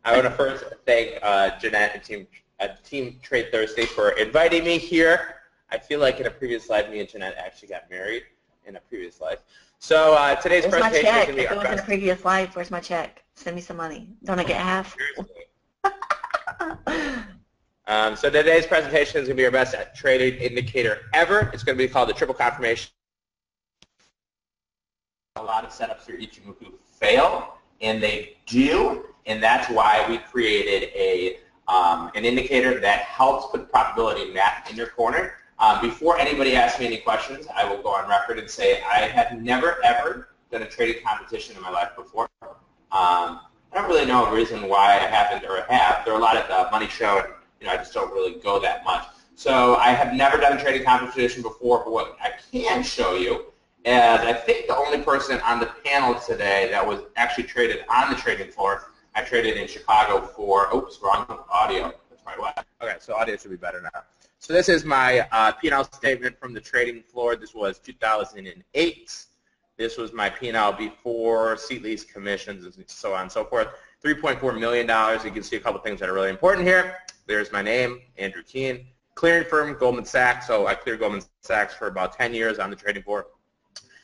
I want to first thank Jeanette and Team TradeThirsty for inviting me here. I feel like in a previous life, me and Jeanette actually got married in a previous life. So today's Where's my presentation check? is going to be If our it was in a best. previous life, where's my check? Send me some money. Don't I get half? So today's presentation is going to be our best trading indicator ever. It's going to be called the triple confirmation. A lot of setups for Ichimoku fail, and they do, and that's why we created an indicator that helps put probability math in your corner. Before anybody asks me any questions, I will go on record and say I have never, ever done a trading competition in my life before. I don't really know a reason why I haven't or have. There are a lot at the money show, and I just don't really go that much. So I have never done a trading competition before, but what I can show you is I think the only person on the panel today that was actually traded on the trading floor. I traded in Chicago for, oops, wrong audio. That's probably why. Okay, so audio should be better now. So this is my P&L statement from the trading floor. This was 2008. This was my P&L before seat lease commissions and so on and so forth. $3.4 million. You can see a couple things that are really important here. There's my name, Andrew Keene. Clearing firm, Goldman Sachs. So I cleared Goldman Sachs for about 10 years on the trading floor.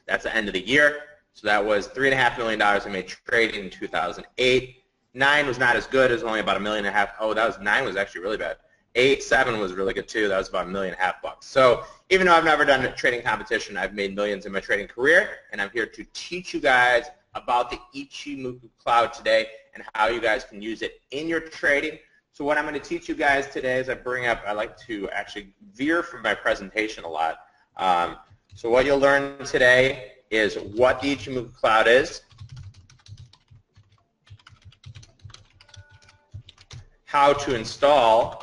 That's the end of the year. So that was $3.5 million I made trading in 2008. 9 was not as good. It was only about $1.5 million. Oh, 9 was actually really bad. 8, 7 was really good too. That was about $1.5 million bucks. So even though I've never done a trading competition, I've made millions in my trading career, and I'm here to teach you guys about the Ichimoku cloud today and how you guys can use it in your trading. So what I'm going to teach you guys today is I like to actually veer from my presentation a lot. So what you'll learn today is what the Ichimoku cloud is, how to install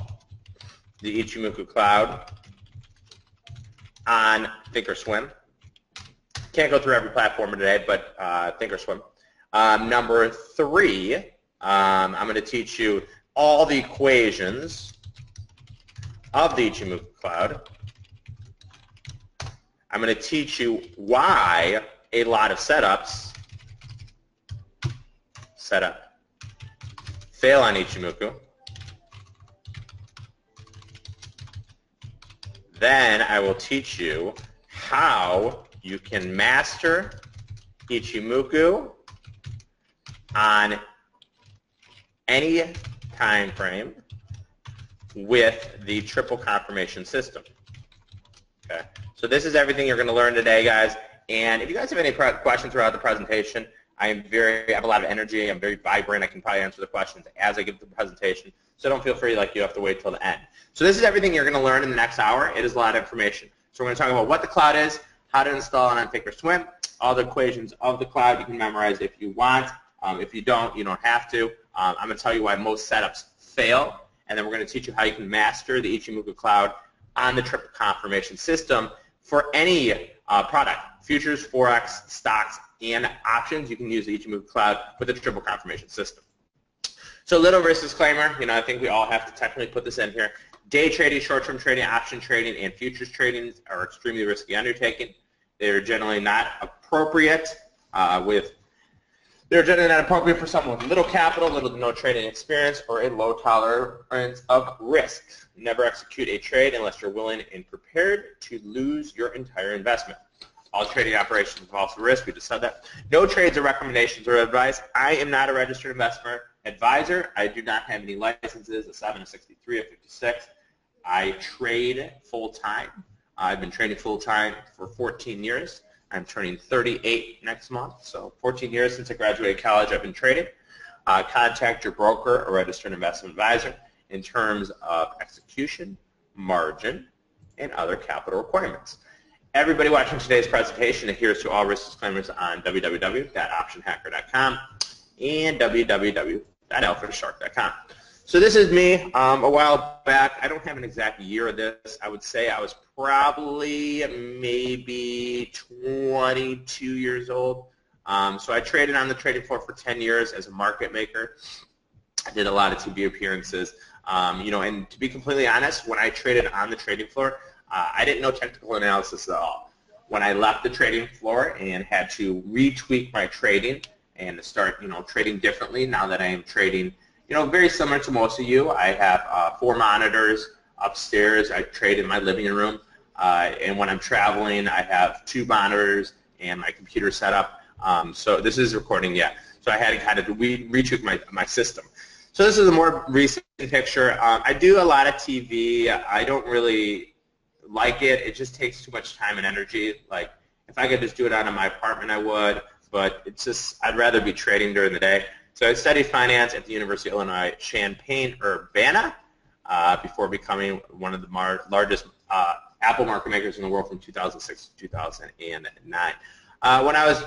the Ichimoku cloud on Thinkorswim. Can't go through every platform today, but Thinkorswim. Number 3, I'm going to teach you all the equations of the Ichimoku cloud. I'm going to teach you why a lot of setups fail on Ichimoku. Then I will teach you how you can master Ichimoku on any time frame with the triple confirmation system. Okay. So this is everything you're going to learn today, guys. And if you guys have any questions throughout the presentation, I have a lot of energy. I'm very vibrant. I can probably answer the questions as I give the presentation. So don't feel free like you have to wait till the end. So this is everything you're going to learn in the next hour. It is a lot of information. So we're going to talk about what the cloud is, how to install it on Thinkorswim, all the equations of the cloud you can memorize if you want. If you don't have to. I'm going to tell you why most setups fail, and then we're going to teach you how you can master the Ichimoku cloud on the triple confirmation system for any product, futures, forex, stocks, and options. You can use the Ichimoku cloud with the triple confirmation system. So little risk disclaimer, I think we all have to technically put this in here. Day trading, short-term trading, option trading, and futures trading are extremely risky undertaking. They're generally not appropriate They're generally not appropriate for someone with little capital, little to no trading experience, or a low tolerance of risk. Never execute a trade unless you're willing and prepared to lose your entire investment. All trading operations involve risk. We just said that. No trades or recommendations or advice. I am not a registered investment advisor. I do not have any licenses, a 7, a 63, a 56. I trade full-time. I've been trading full-time for 14 years. I'm turning 38 next month, so 14 years since I graduated college I've been trading. Contact your broker or registered investment advisor in terms of execution, margin, and other capital requirements. Everybody watching today's presentation adheres to all risk disclaimers on www.optionhacker.com and www.alphashark.com. So this is me a while back. I don't have an exact year of this. I would say I was probably maybe 22 years old. So I traded on the trading floor for 10 years as a market maker. I did a lot of TV appearances. And to be completely honest, when I traded on the trading floor, I didn't know technical analysis at all. When I left the trading floor and had to retweak my trading and start, trading differently now that I am trading very similar to most of you. I have 4 monitors upstairs. I trade in my living room. And when I'm traveling, I have 2 monitors and my computer set up. So this is recording, yeah. So I had to kind of retweak my system. So this is a more recent picture. I do a lot of TV. I don't really like it. It just takes too much time and energy. Like, if I could just do it out of my apartment, I would. But it's just, I'd rather be trading during the day. So I studied finance at the University of Illinois Champaign-Urbana before becoming one of the largest Apple market makers in the world from 2006 to 2009.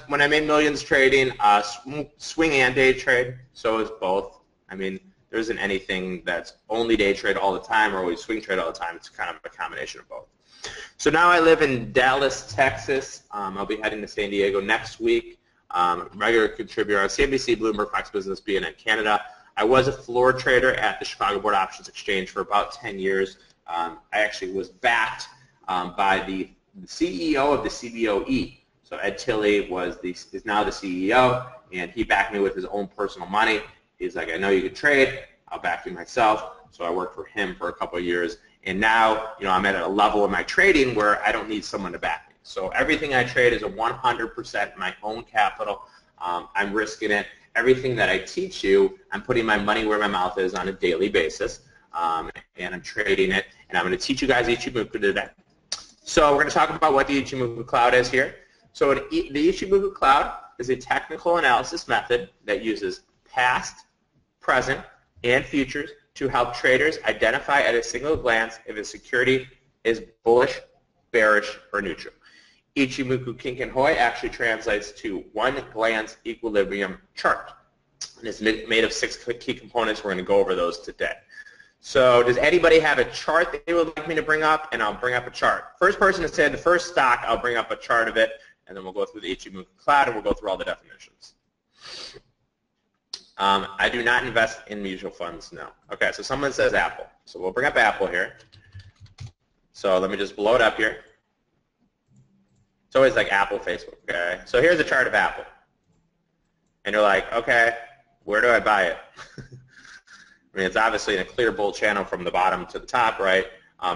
When I made millions trading, swing and day trade, so is both. I mean, there isn't anything that's only day trade all the time or always swing trade all the time. It's kind of a combination of both. So now I live in Dallas, Texas. I'll be heading to San Diego next week. Regular contributor on CNBC, Bloomberg, Fox Business, BNN Canada. I was a floor trader at the Chicago Board Options Exchange for about 10 years. I actually was backed by the CEO of the CBOE. So Ed Tilley is now the CEO, and he backed me with his own personal money. He's like, I know you can trade. I'll back you myself. So I worked for him for a couple of years. And now, I'm at a level of my trading where I don't need someone to back me. So everything I trade is a 100% my own capital. I'm risking it. Everything that I teach you, I'm putting my money where my mouth is on a daily basis, and I'm trading it. And I'm going to teach you guys Ichimoku today. So we're going to talk about what the Ichimoku cloud is here. So the Ichimoku cloud is a technical analysis method that uses past, present, and futures to help traders identify at a single glance if a security is bullish, bearish, or neutral. Ichimoku Kinkenhoi actually translates to one glance equilibrium chart. And it's made of 6 key components. We're going to go over those today. So does anybody have a chart that they would like me to bring up? And I'll bring up a chart. First person to say the first stock, I'll bring up a chart of it, and then we'll go through the Ichimoku cloud, and we'll go through all the definitions. I do not invest in mutual funds, no. Okay, so someone says Apple. So we'll bring up Apple here. So let me just blow it up here. It's always like Apple, Facebook, okay? So here's a chart of Apple. And you're like, okay, where do I buy it? I mean, it's obviously in a clear bull channel from the bottom to the top, right?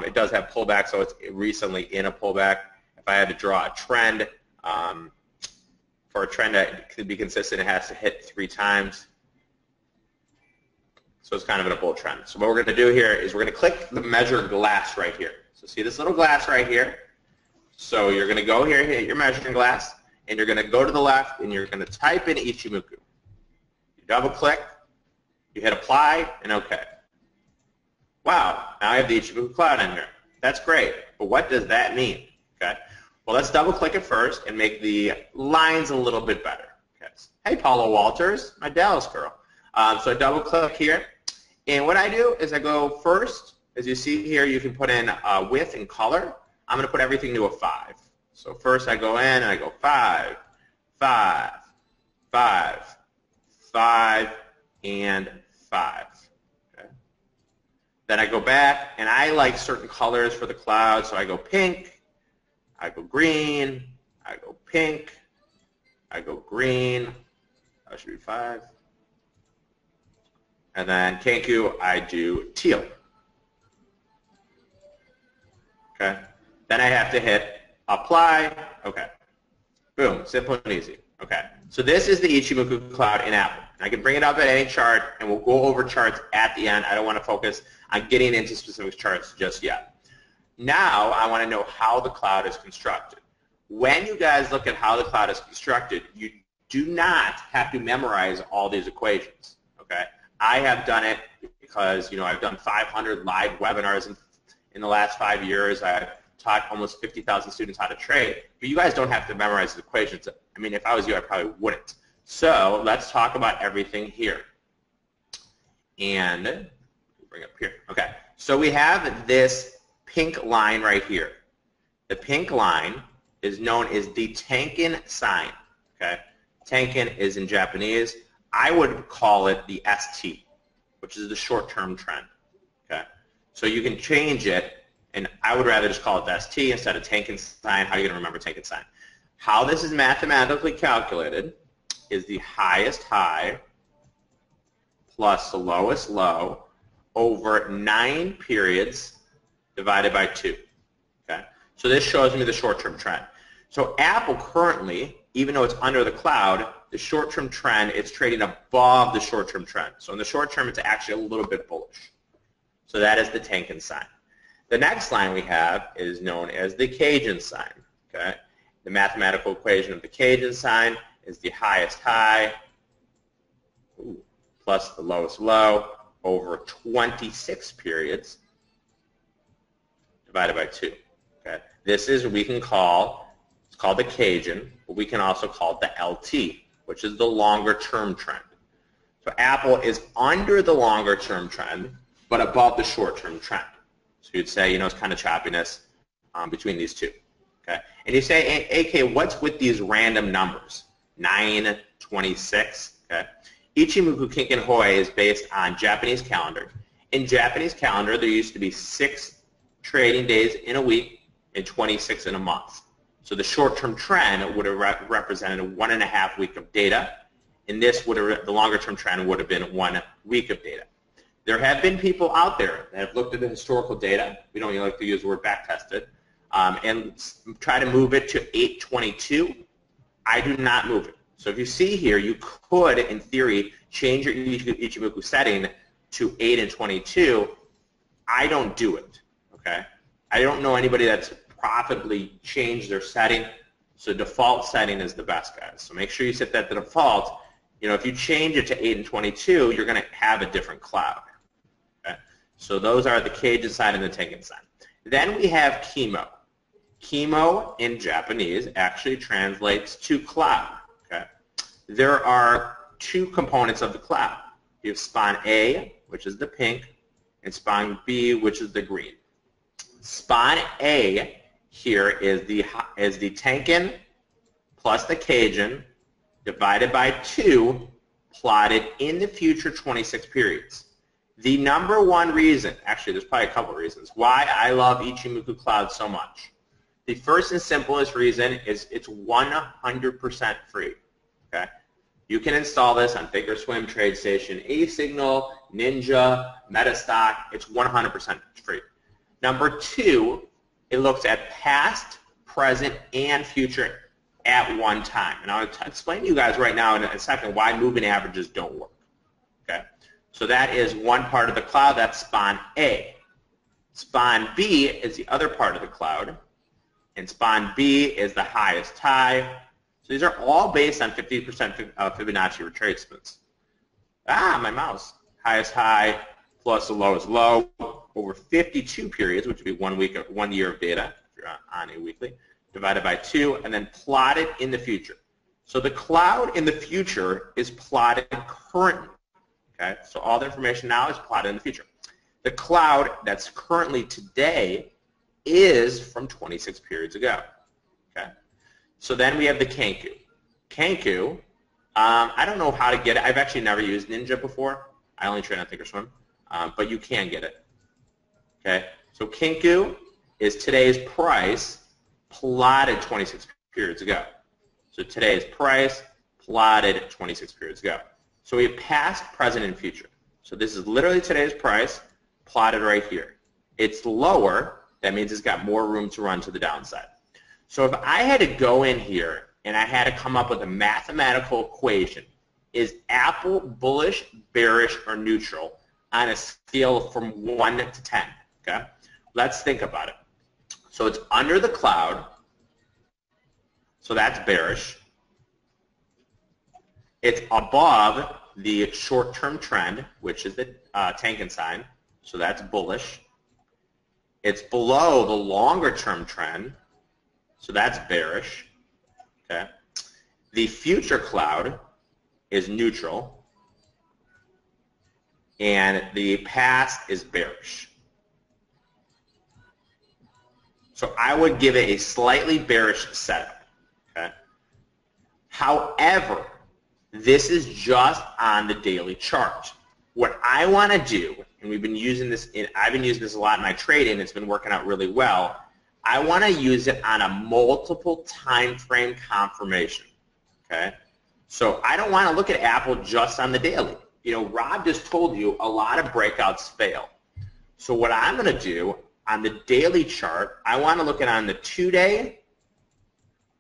It does have pullback, so it's recently in a pullback. If I had to draw a trend, for a trend that could be consistent, it has to hit 3 times. So it's kind of in a bull trend. So what we're going to do here is we're going to click the measure glass right here. So see this little glass right here? So you're going to go here, hit your measuring glass, and you're going to go to the left, and you're going to type in Ichimoku. You double click, you hit apply, and OK. Wow, now I have the Ichimoku cloud in here. That's great, but what does that mean? Okay. Well, let's double click it first and make the lines a little bit better. Okay. Hey, Paula Walters, my Dallas girl. So I double click here, and what I do is I go first. As you see here, you can put in width and color. I'm going to put everything to a 5. So first I go in and I go 5, 5, 5, 5, and 5. Okay. Then I go back, and I like certain colors for the cloud, so I go pink, I go green, I go pink, I go green. That should be 5. And then Kenku, I do teal. Okay. Then I have to hit apply. Okay. Boom. Simple and easy. Okay. So this is the Ichimoku cloud in Apple. I can bring it up at any chart, and we'll go over charts at the end. I don't want to focus on getting into specific charts just yet. Now I want to know how the cloud is constructed. When you guys look at how the cloud is constructed, you do not have to memorize all these equations. Okay. I have done it because, I've done 500 live webinars in the last 5 years. I've taught almost 50,000 students how to trade. But you guys don't have to memorize the equations. I mean, if I was you, I probably wouldn't. So let's talk about everything here. And bring up here. Okay. So we have this pink line right here. The pink line is known as the Tenkan sign. Okay. Tenkan is in Japanese. I would call it the ST, which is the short-term trend. Okay. So you can change it, and I would rather just call it the ST instead of Tenkan sign. How are you going to remember Tenkan sign? How this is mathematically calculated is the highest high plus the lowest low over 9 periods divided by 2. Okay? So this shows me the short-term trend. So Apple currently, even though it's under the cloud, the short-term trend, it's trading above the short-term trend. So in the short term, it's actually a little bit bullish. So that is the Tenkan sign. The next line we have is known as the Cajun sign. Okay? The mathematical equation of the Cajun sign is the highest high plus the lowest low over 26 periods divided by 2. Okay? This is what we can call, it's called the Cajun, but we can also call it the LT, which is the longer term trend. So Apple is under the longer term trend, but above the short term trend. So you'd say, it's kind of choppiness between these two. Okay? And you say, AK, what's with these random numbers? 9, 26. Okay? Ichimoku Kinkin Hoi is based on Japanese calendar. In Japanese calendar, there used to be 6 trading days in a week and 26 in a month. So the short-term trend would have represented 1.5 week of data, and this would have, the longer-term trend would have been 1 week of data. There have been people out there that have looked at the historical data. We don't like to use the word back-tested, and try to move it to 822. I do not move it. So if you see here, you could, in theory, change your Ichimoku setting to 8 and 22. I don't do it. Okay? I don't know anybody that's profitably changed their setting. So default setting is the best, guys. So make sure you set that to default. If you change it to 8 and 22, you're going to have a different cloud. Okay? So those are the Cajun sign and the Tenkan sign. Then we have Kimo. Kimo in Japanese actually translates to cloud. Okay? There are 2 components of the cloud. You have span A, which is the pink, and span B, which is the green. Span A here is the Tenkan plus the Cajun divided by 2 plotted in the future 26 periods. The number one reason, actually there's probably a couple of reasons, why I love Ichimoku Cloud so much. The first and simplest reason is it's 100% free. Okay? You can install this on Thinkorswim, TradeStation, eSignal, Ninja, Metastock. It's 100% free. Number 2, it looks at past, present, and future at one time. And I'll explain to you guys right now in a second why moving averages don't work. Okay? So that is one part of the cloud. That's span A. Span B is the other part of the cloud. And span B is the highest high. So these are all based on 50% Fibonacci retracements. My mouse. Highest high plus the lowest low over 52 periods, which would be 1 year of data if you're on a weekly, divided by 2, and then plotted in the future. So the cloud in the future is plotted currently. Okay? So all the information now is plotted in the future. The cloud that's currently today is from 26 periods ago. Okay? So then we have the Kenku. Kenku, I don't know how to get it. I've actually never used Ninja before. I only trade on Thinkorswim, but you can get it. Okay? So Kenku is today's price plotted 26 periods ago. So today's price plotted 26 periods ago. So we have past, present, and future. So this is literally today's price plotted right here. It's lower. That means it's got more room to run to the downside. So if I had to go in here and I had to come up with a mathematical equation, is Apple bullish, bearish, or neutral on a scale from 1 to 10? Okay? Let's think about it. So it's under the cloud, so that's bearish. It's above the short-term trend, which is the Tenkan sign, so that's bullish. It's below the longer-term trend, so that's bearish. Okay. The future cloud is neutral, and the past is bearish. So I would give it a slightly bearish setup. Okay. However, this is just on the daily chart. What I want to do, and we've been using this, I've been using this a lot in my trading, it's been working out really well. I want to use it on a multiple time frame confirmation. Okay? So I don't want to look at Apple just on the daily. Rob just told you a lot of breakouts fail. So what I'm going to do on the daily chart, I want to look at on the 2-day,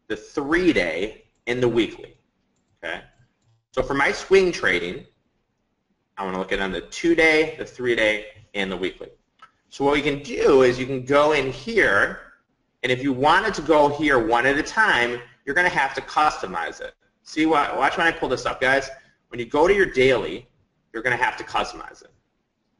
the 3-day, and the weekly. Okay. So for my swing trading, I want to look at on the 2-day, the 3-day, and the weekly. So what we can do is you can go in here, and if you wanted to go here one at a time, you're going to have to customize it. See, watch when I pull this up, guys. When you go to your daily, you're going to have to customize it.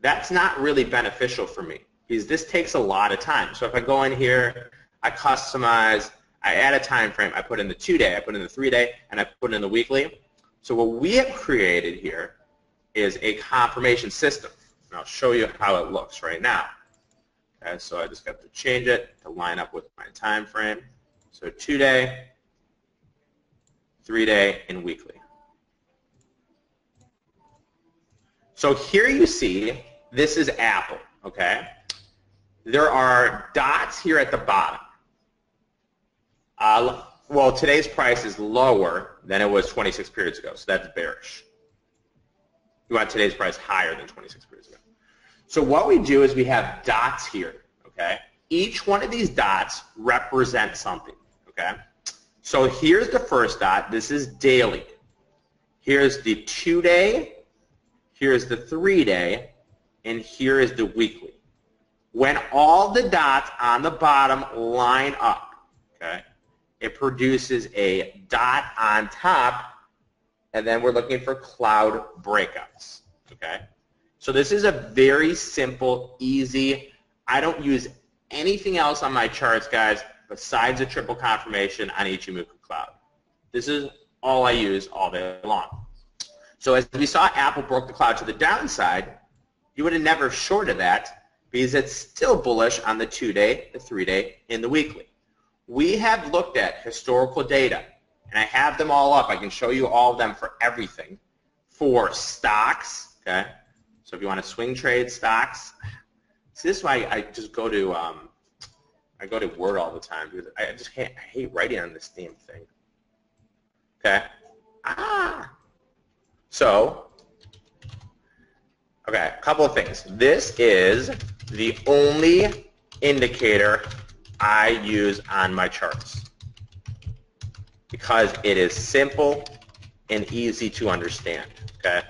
That's not really beneficial for me because this takes a lot of time. So if I go in here, I customize, I add a time frame, I put in the 2-day, I put in the 3-day, and I put in the weekly. So what we have created here is a confirmation system. And I'll show you how it looks right now. Okay, so I just got to change it to line up with my time frame. So 2-day, 3-day, and weekly. So here you see, this is Apple, okay? There are dots here at the bottom. Well, today's price is lower than it was 26 periods ago, so that's bearish. You want today's price higher than 26 periods ago. So what we do is we have dots here, okay? Each one of these dots represents something, okay? So here's the first dot. This is daily. Here's the 2-day. Here's the 3-day, and here is the weekly. When all the dots on the bottom line up, okay, it produces a dot on top, and then we're looking for cloud breakouts, okay? So this is a very simple, easy, I don't use anything else on my charts, guys, besides a triple confirmation on Ichimoku Cloud. This is all I use all day long. So as we saw, Apple broke the cloud to the downside. You would have never shorted that because it's still bullish on the 2-day, the 3-day, and the weekly. We have looked at historical data, and I have them all up. I can show you all of them for everything. For stocks, okay? So if you want to swing trade stocks, see, this is why I just go to Word all the time because I hate writing on this damn thing. Okay. So, okay, a couple of things. This is the only indicator I use on my charts because it is simple and easy to understand, okay?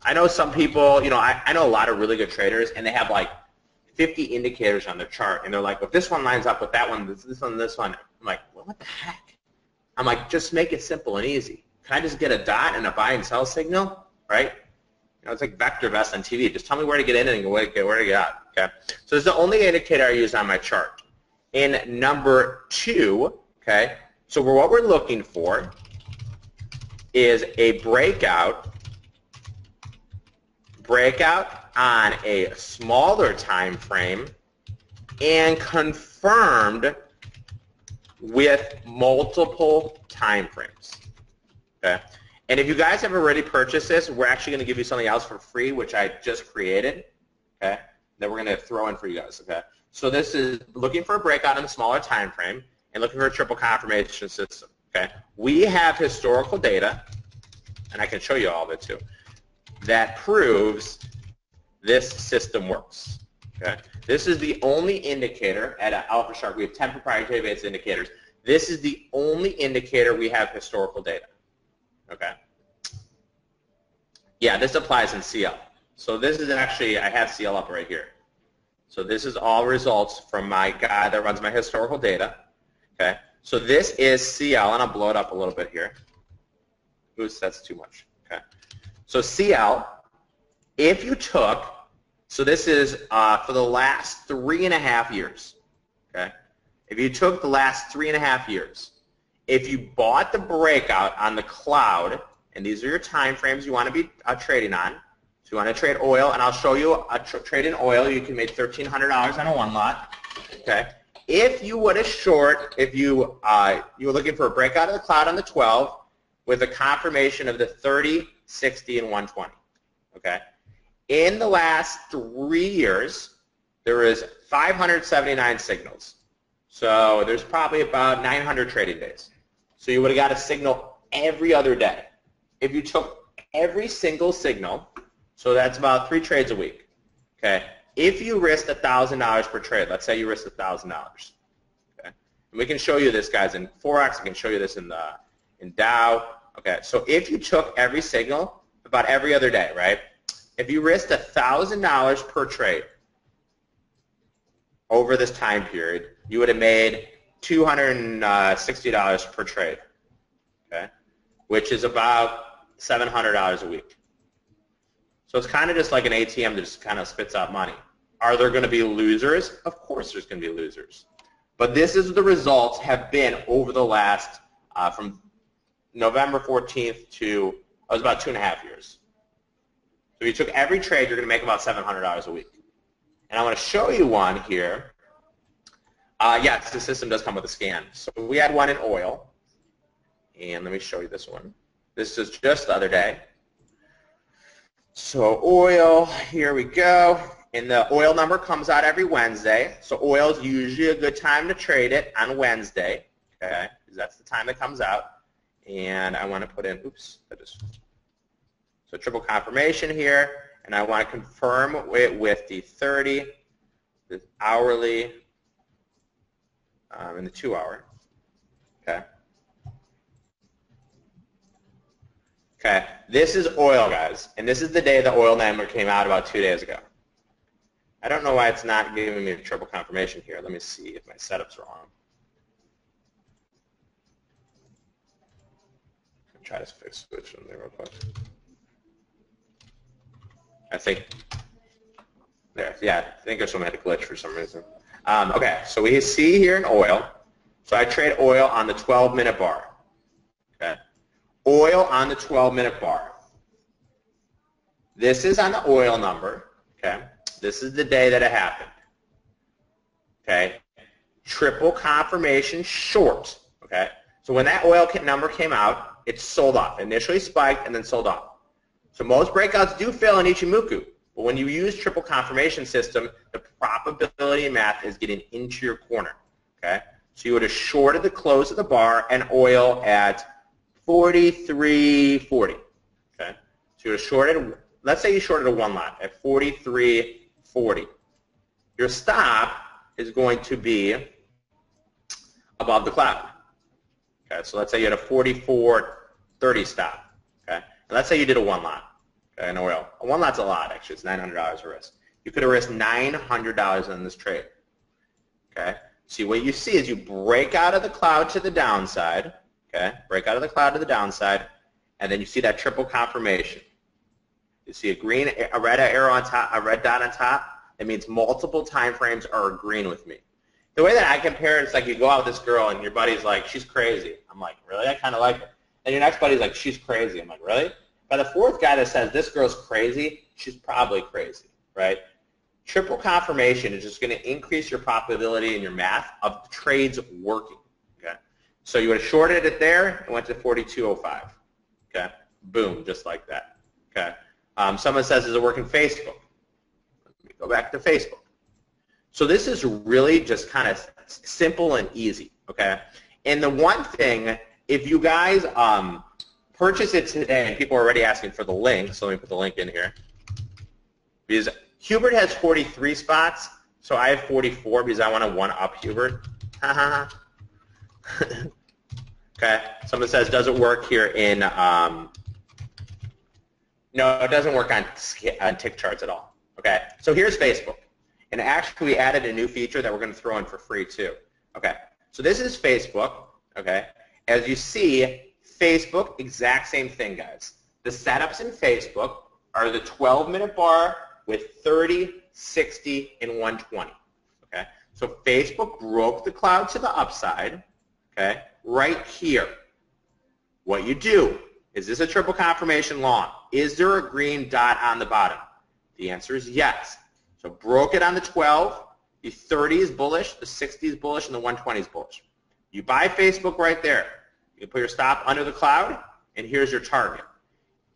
I know some people, I know a lot of really good traders, and they have like 50 indicators on their chart, and they're like, well, this one lines up with that one, this one, this one. I'm like, well, what the heck? I'm like, just make it simple and easy. Can I just get a dot and a buy and sell signal, right? It's like vector vest on TV. Just tell me where to get in and where to get out, okay? So this is the only indicator I use on my chart. In number 2, okay, so what we're looking for is a breakout on a smaller time frame and confirmed with multiple time frames. Okay. And if you guys have already purchased this, we're actually going to give you something else for free, which I just created. Okay. That we're going to throw in for you guys. Okay. So this is looking for a breakout in a smaller time frame and looking for a triple confirmation system. Okay. We have historical data, and I can show you all of it too, that proves this system works. Okay. This is the only indicator at Alpha Shark. We have 10 proprietary advanced indicators. This is the only indicator we have historical data. Okay. Yeah, this applies in CL. So this is actually, I have CL up right here. So this is all results from my guy that runs my historical data. Okay. So this is CL, and I'll blow it up a little bit here. Oops, that's too much. Okay. So CL, if you took, so this is for the last 3.5 years. Okay. If you took the last 3.5 years, if you bought the breakout on the cloud, and these are your time frames you want to be trading on, so you want to trade oil, and I'll show you a trade in oil. You can make $1,300 on a one lot. Okay. If you would have short, if you were looking for a breakout of the cloud on the 12 with a confirmation of the 30, 60, and 120. Okay. In the last 3 years, there is 579 signals. So there's probably about 900 trading days. So you would have got a signal every other day. If you took every single signal So that's about 3 trades a week. Okay. If you risked $1,000 per trade, let's say you risked $1,000. Okay. And we can show you this, guys, in forex. I can show you this in Dow. Okay. So if you took every signal about every other day, right? If you risked $1,000 per trade over this time period, you would have made $260 per trade. Okay. Which is about $700 a week. So it's kind of just like an ATM that just kind of spits out money. Are there going to be losers? Of course there's going to be losers. But this is the results have been over the last, from November 14th to, it was about 2.5 years. So if you took every trade, you're going to make about $700 a week. And I want to show you one here. Yes, the system does come with a scan. So we had one in oil. And let me show you this one. This is just the other day. So oil, here we go. And the oil number comes out every Wednesday. So oil is usually a good time to trade it on Wednesday. Okay, because that's the time it comes out. And I want to put in, so triple confirmation here. And I want to confirm it with the 30, the hourly, and the 2-hour. Okay. Okay, this is oil, guys, and this is the day the oil number came out about 2 days ago. I don't know why it's not giving me the triple confirmation here. Let me see if my setup's wrong. I'll try to switch them there real quick. I think there. Yeah, I think there's some had a glitch for some reason. Okay, so we see here in oil. So I trade oil on the 12-minute bar. Okay. Oil on the 12-minute bar. This is on the oil number, okay? This is the day that it happened, okay? Triple confirmation short, okay? So when that oil number came out, it sold off. Initially spiked and then sold off. So most breakouts do fail in Ichimoku, but when you use triple confirmation system, the probability math is getting into your corner, okay? So you would have shorted the close of the bar and oil at 43.40. Okay, so you shorted. Let's say you shorted a 1 lot at 43.40. Your stop is going to be above the cloud. Okay, so let's say you had a 44.30 stop. Okay, and let's say you did a 1 lot. Okay, in oil, a 1 lot's a lot actually. It's $900 a risk. You could have risked $900 in this trade. Okay, see what you see is you break out of the cloud to the downside. Okay, break out of the cloud to the downside, and then you see that triple confirmation. You see a red arrow on top, a red dot on top. It means multiple time frames are green with me. The way that I compare it, it's like you go out with this girl and your buddy's like, she's crazy. I'm like, really? I kind of like her. And your next buddy's like, she's crazy. I'm like, really? By the fourth guy that says this girl's crazy, she's probably crazy, right? Triple confirmation is just going to increase your probability in your math of trades working. So you would have shorted it there and went to 42.05. Okay, boom, just like that. Okay, someone says, does it work in Facebook? Let me go back to Facebook. So this is really just kind of simple and easy. Okay, and the one thing, if you guys purchase it today, and people are already asking for the link, so let me put the link in here. Because Hubert has 43 spots, so I have 44 because I want to one-up Hubert. Okay, someone says, does it work here in, no, it doesn't work on tick charts at all. Okay, so here's Facebook. And actually we added a new feature that we're going to throw in for free too. Okay, so this is Facebook. Okay, as you see, Facebook, exact same thing, guys. The setups in Facebook are the 12-minute bar with 30, 60, and 120. Okay, so Facebook broke the cloud to the upside. Okay, right here. What you do, is this a triple confirmation long? Is there a green dot on the bottom? The answer is yes. So broke it on the 12, the 30 is bullish, the 60 is bullish, and the 120 is bullish. You buy Facebook right there. You can put your stop under the cloud, and here's your target.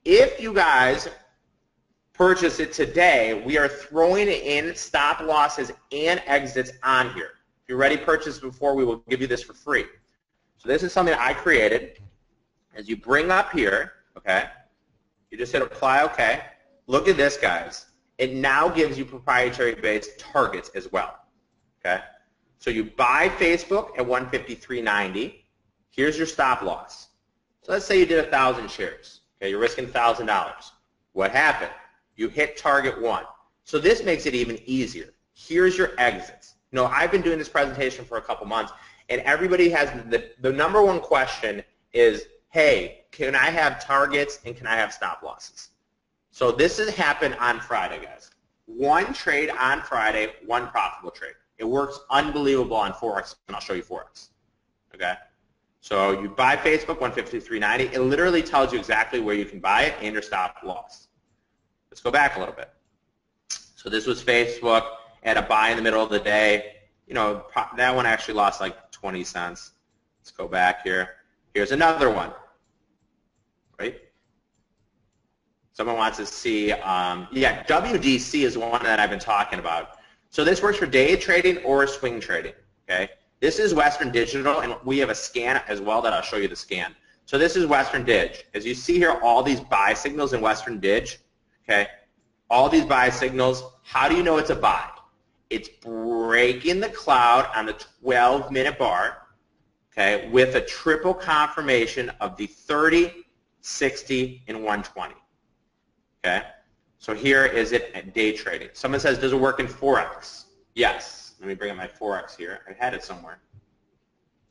If you guys purchase it today, we are throwing in stop losses and exits on here. If you're ready to purchase before, we will give you this for free. So this is something I created. As you bring up here, okay, you just hit apply OK. look at this, guys. It now gives you proprietary-based targets as well. Okay? So you buy Facebook at 153.90. Here's your stop loss. So let's say you did 1,000 shares. Okay, you're risking $1,000. What happened? You hit target 1. So this makes it even easier. Here's your exits. I've been doing this presentation for a couple months, and everybody has the number one question is, hey, can I have targets and can I have stop losses? So this has happened on Friday, guys. One trade on Friday, one profitable trade. It works unbelievable on forex, and I'll show you forex. Okay? So you buy Facebook 153.90. It literally tells you exactly where you can buy it and your stop loss. Let's go back a little bit. So this was Facebook at a buy in the middle of the day. That one actually lost like 20 cents. Let's go back here. Here's another one. Right? Someone wants to see, yeah, WDC is one that I've been talking about. So this works for day trading or swing trading. Okay? This is Western Digital, and we have a scan as well that I'll show you the scan. So this is Western Dig. As you see here, all these buy signals in Western Dig, okay? All these buy signals, how do you know it's a buy? It's breaking the cloud on the 12-minute bar, okay, with a triple confirmation of the 30, 60, and 120, okay? So here is it at day trading. Someone says, does it work in forex? Yes. Let me bring up my forex here. I had it somewhere.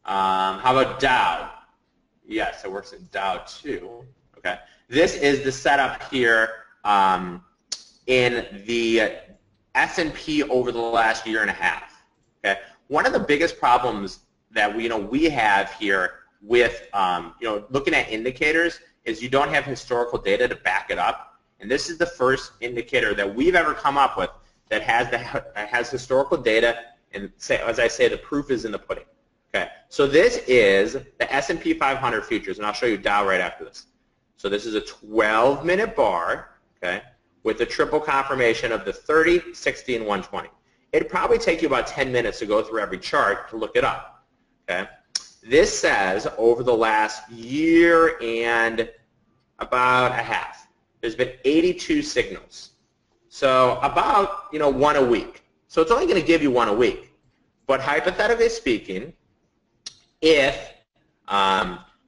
How about Dow? Yes, it works in Dow too. Okay. This is the setup here in the S&P over the last year and a half. Okay. One of the biggest problems that we have here with looking at indicators is you don't have historical data to back it up. And this is the first indicator that we've ever come up with that has historical data, and as I say, the proof is in the pudding. Okay, so this is the S&P 500 futures, and I'll show you Dow right after this. So this is a 12-minute bar, okay, with a triple confirmation of the 30, 60, and 120. It'd probably take you about 10 minutes to go through every chart to look it up. Okay, this says over the last year and about a half, there's been 82 signals. So about, one a week. So it's only going to give you one a week. But hypothetically speaking, if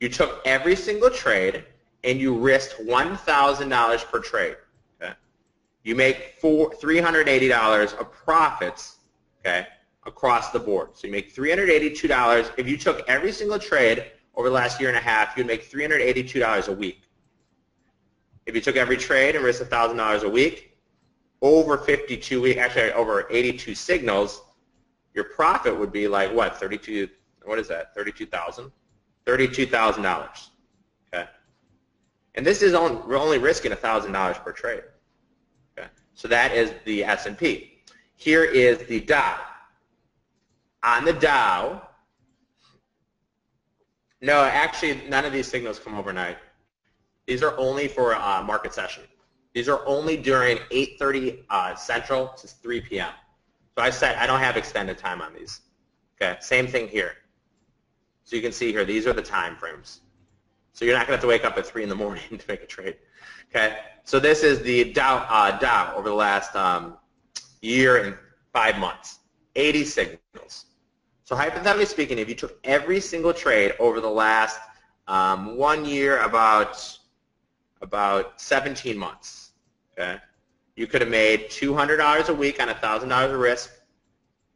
you took every single trade and you risked $1,000 per trade, okay, you make $380 of profits, okay, across the board. So you make $382. If you took every single trade over the last year and a half, you'd make $382 a week. If you took every trade and risked $1,000 a week, over 52 weeks, actually over 82 signals, your profit would be like what? 32. What is that? 32,000. $32,000. Okay. And this is we're only risking $1,000 per trade. Okay. So that is the S&P. Here is the Dow. On the Dow, no, actually none of these signals come overnight. These are only for market session. These are only during 8:30 Central to 3 p.m. So I said I don't have extended time on these. Okay, same thing here. So you can see here, these are the time frames. So you're not going to have to wake up at 3 in the morning to make a trade. Okay, so this is the Dow over the last year and 5 months. 80 signals. So hypothetically speaking, if you took every single trade over the last 1 year, about 17 months, okay, you could have made $200 a week on $1,000 of risk.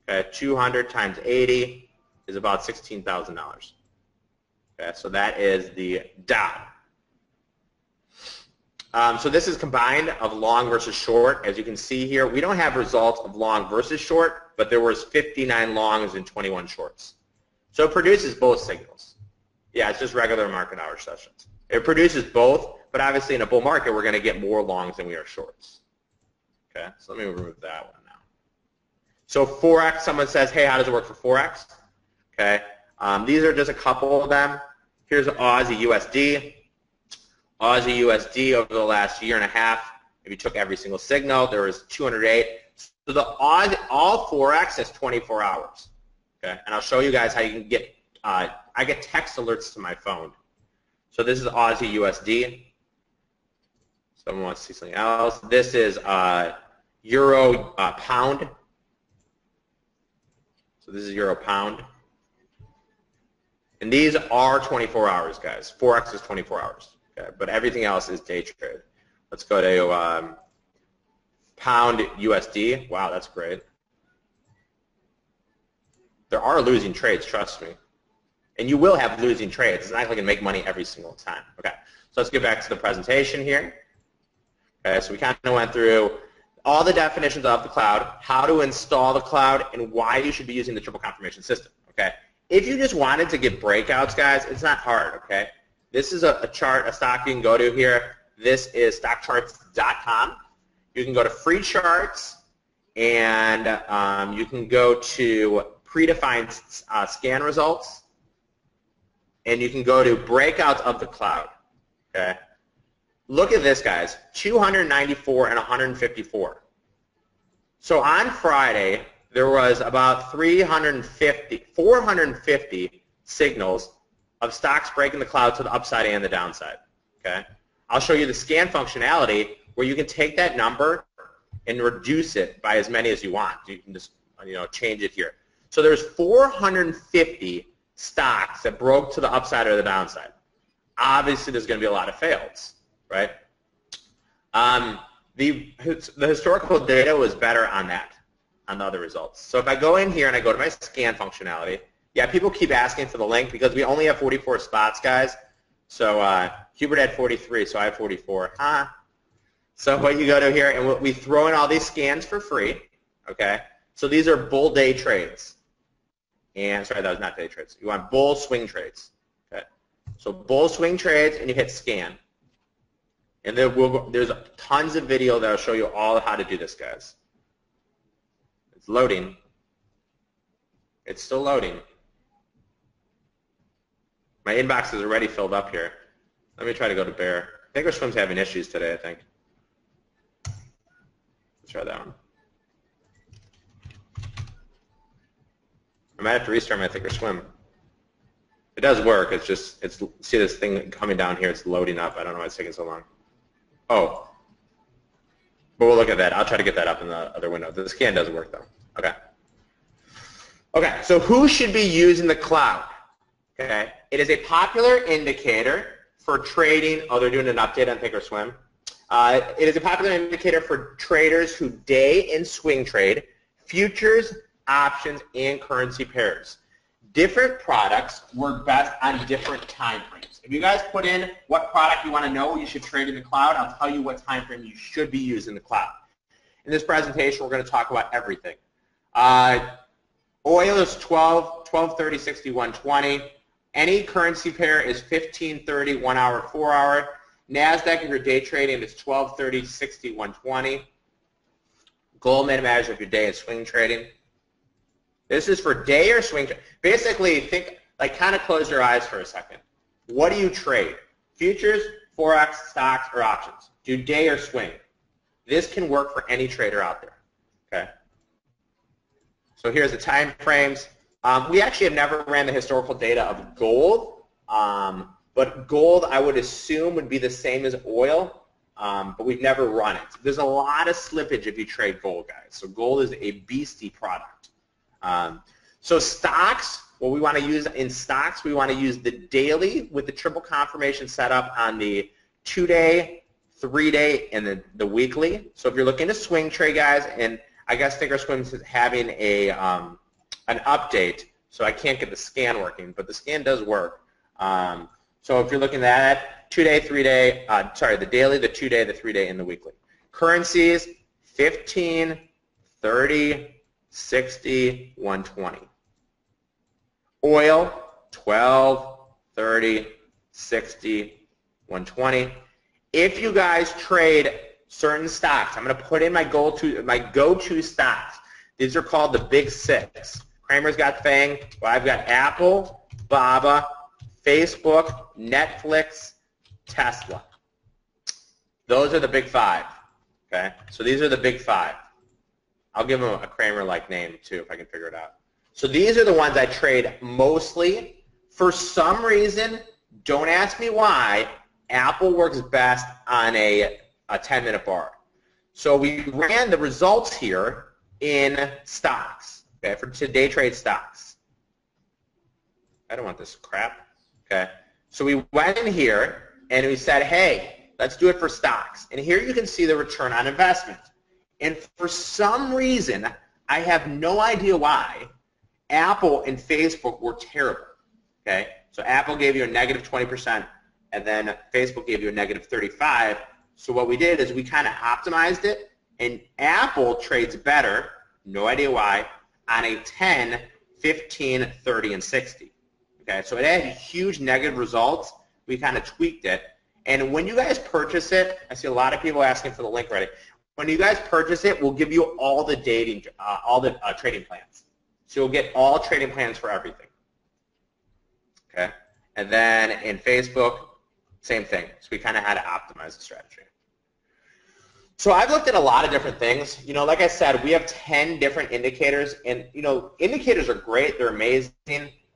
Okay, 200 times 80 is about $16,000. Okay, so that is the Dow. So this is combined of long versus short. As you can see here, we don't have results of long versus short, but there was 59 longs and 21 shorts. So it produces both signals. Yeah, it's just regular market hour sessions. It produces both, but obviously in a bull market, we're going to get more longs than we are shorts. Okay, so let me remove that one now. So Forex, someone says, hey, how does it work for Forex? Okay, these are just a couple of them. Here's Aussie USD. Aussie USD over the last year and a half, if you took every single signal, there was 208. So all Forex is 24 hours. Okay, and I'll show you guys how you can get, I get text alerts to my phone. So this is Aussie USD. Someone wants to see something else. This is Euro Pound. So this is Euro Pound. And these are 24 hours, guys. Forex is 24 hours. Okay? But everything else is day trade. Let's go to Pound USD. Wow, that's great. There are losing trades, trust me. And you will have losing trades. It's not like you can make money every single time. Okay, so let's get back to the presentation here. Okay, so we kind of went through all the definitions of the cloud, how to install the cloud, and why you should be using the triple confirmation system. Okay, if you just wanted to get breakouts, guys, it's not hard. Okay, this is a chart, a stock you can go to here. This is stockcharts.com. You can go to free charts, and you can go to predefined scan results, and you can go to breakouts of the cloud. Okay, look at this, guys, 294 and 154. So on Friday, there was about 450 signals of stocks breaking the cloud to the upside and the downside. Okay, I'll show you the scan functionality where you can take that number and reduce it by as many as you want. You can just change it here. So there's 450 stocks that broke to the upside or the downside. Obviously, there's going to be a lot of fails, right? The historical data was better on that, on the other results. So if I go in here and I go to my scan functionality, yeah, people keep asking for the link because we only have 44 spots, guys. So Hubert had 43, so I have 44. So what you go to here, and we throw in all these scans for free, okay? So these are bull day trades. And sorry, that was not day trades. You want bull swing trades. Okay. So bull swing trades, and you hit scan. And then there's tons of video that will show you all how to do this, guys. It's loading. It's still loading. My inbox is already filled up here. Let me try to go to Bear. Thinkorswim's having issues today, I think. Let's try that one. I might have to restart my Thinkorswim. It does work. It's just, see this thing coming down here. It's loading up. I don't know why it's taking so long. Oh. But we'll look at that. I'll try to get that up in the other window. The scan doesn't work, though. Okay. Okay, so who should be using the cloud? Okay. It is a popular indicator for trading. Oh, they're doing an update on Thinkorswim. It is a popular indicator for traders who day and swing trade, futures, options, and currency pairs. Different products work best on different time frames. If you guys put in what product you want to know you should trade in the cloud, I'll tell you what time frame you should be using the cloud. In this presentation, we're going to talk about everything. Oil is 12.30, 60, 120. Any currency pair is 15.30, 1 hour, 4 hour. NASDAQ, if you're day trading, is 12.30, 60, 120. Gold minimized if you're day and swing trading. This is for day or swing trade. Basically, think, like, kind of close your eyes for a second. What do you trade? Futures, forex, stocks, or options? Do day or swing? This can work for any trader out there. Okay. So here's the time frames. We actually have never ran the historical data of gold, but gold I would assume would be the same as oil, but we've never run it. There's a lot of slippage if you trade gold, guys. So gold is a beastie product. So stocks, what we want to use in stocks, we want to use the daily with the triple confirmation setup on the 2-day, 3-day, and the weekly. So if you're looking to swing trade, guys, and I guess Thinkorswim is having an update, so I can't get the scan working, but the scan does work. So if you're looking at 2-day, 3-day, the daily, the 2-day, the 3-day, and the weekly. Currencies, 15, 30, 60, 120. Oil, 12, 30, 60, 120. If you guys trade certain stocks, I'm going to put in my go-to stocks. These are called the Big Six. Kramer's got FANG. Well, I've got Apple, BABA, Facebook, Netflix, Tesla. Those are the big five. Okay, so these are the big five. I'll give them a Kramer-like name too if I can figure it out. So these are the ones I trade mostly. For some reason, don't ask me why, Apple works best on a a 10-minute bar. So we ran the results here in stocks, okay, for day trade stocks. I don't want this crap, okay. So we went in here and we said, hey, let's do it for stocks. And here you can see the return on investment. And for some reason, I have no idea why, Apple and Facebook were terrible, okay. So Apple gave you a negative 20%, and then Facebook gave you a negative 35%. So what we did is we kind of optimized it, and Apple trades better, no idea why, on a 10, 15, 30, and 60. Okay, so it had huge negative results. We kind of tweaked it. And when you guys purchase it, I see a lot of people asking for the link already. When you guys purchase it, we'll give you all the trading plans. So you'll get all trading plans for everything. Okay, and then in Facebook, same thing. So we kind of had to optimize the strategy. So I've looked at a lot of different things. You know, like I said, we have 10 different indicators, and you know, indicators are great. They're amazing.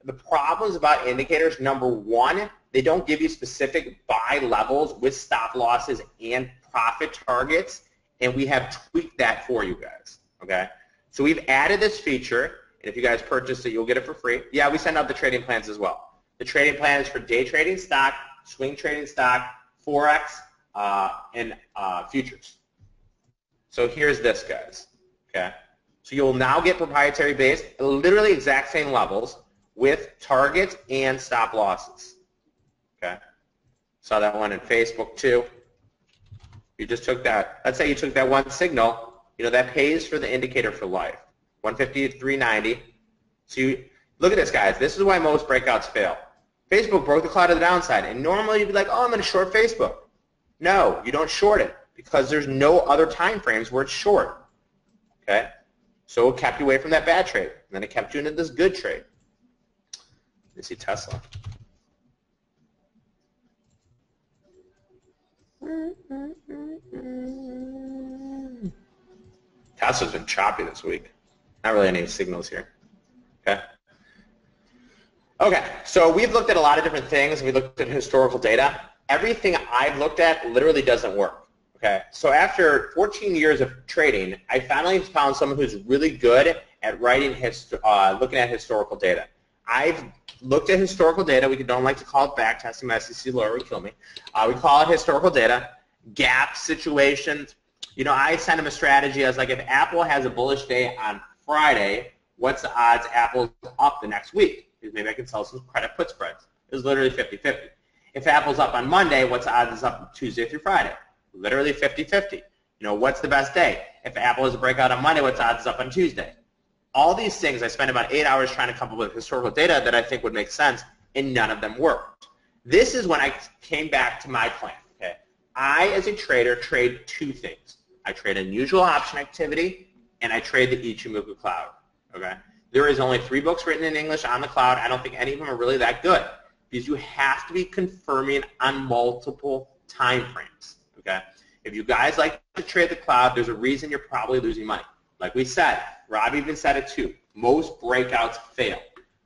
The problems about indicators, number one, they don't give you specific buy levels with stop losses and profit targets, and we have tweaked that for you guys. Okay, so we've added this feature, and if you guys purchase it, you'll get it for free. Yeah, we send out the trading plans as well. The trading plan is for day trading stock, swing trading stock, forex, and futures. So here's this, guys. Okay, so you'll now get proprietary based, literally exact same levels with targets and stop losses. Okay, saw that one in Facebook too. You just took that. Let's say you took that one signal. You know that pays for the indicator for life. 150 to 390. So you look at this, guys. This is why most breakouts fail. Facebook broke the cloud to the downside, and normally you'd be like, "Oh, I'm going to short Facebook." No, you don't short it because there's no other time frames where it's short. Okay, so it kept you away from that bad trade, and then it kept you into this good trade. You see Tesla. Tesla's been choppy this week. Not really any signals here. Okay. Okay, so we've looked at a lot of different things. We looked at historical data. Everything I've looked at literally doesn't work. Okay, so after 14 years of trading, I finally found someone who's really good at looking at historical data. I've looked at historical data. We don't like to call it back testing. My SEC lawyer would kill me. We call it historical data, gap situations. You know, I sent him a strategy. I was like, if Apple has a bullish day on Friday, what's the odds Apple's up the next week? Because maybe I can sell some credit put spreads. It was literally 50-50. If Apple's up on Monday, what's the odds it's up Tuesday through Friday? Literally 50-50. You know, what's the best day? If Apple has a breakout on Monday, what's the odds it's up on Tuesday? All these things, I spent about 8 hours trying to come up with historical data that I think would make sense, and none of them worked. This is when I came back to my plan. Okay, I, as a trader, trade two things. I trade unusual option activity, and I trade the Ichimoku cloud. Okay, there is only 3 books written in English on the cloud. I don't think any of them are really that good because you have to be confirming on multiple time frames. Okay, if you guys like to trade the cloud, there's a reason you're probably losing money. Like we said, Rob even said it too. Most breakouts fail.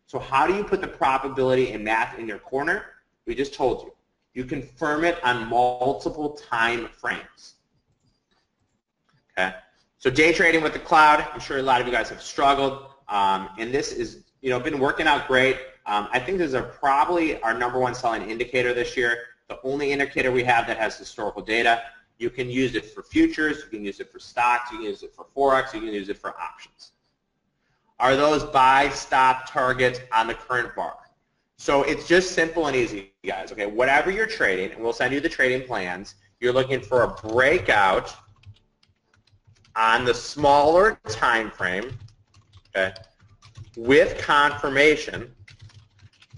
So how do you put the probability and math in your corner? We just told you. You confirm it on multiple time frames. Okay. So day trading with the cloud, I'm sure a lot of you guys have struggled, and this is, you know, been working out great. I think this is probably our #1 selling indicator this year. The only indicator we have that has historical data. You can use it for futures, you can use it for stocks, you can use it for forex, you can use it for options. Are those buy, stop targets on the current bar? So it's just simple and easy, guys. Okay, whatever you're trading, and we'll send you the trading plans, you're looking for a breakout on the smaller time frame, okay, with confirmation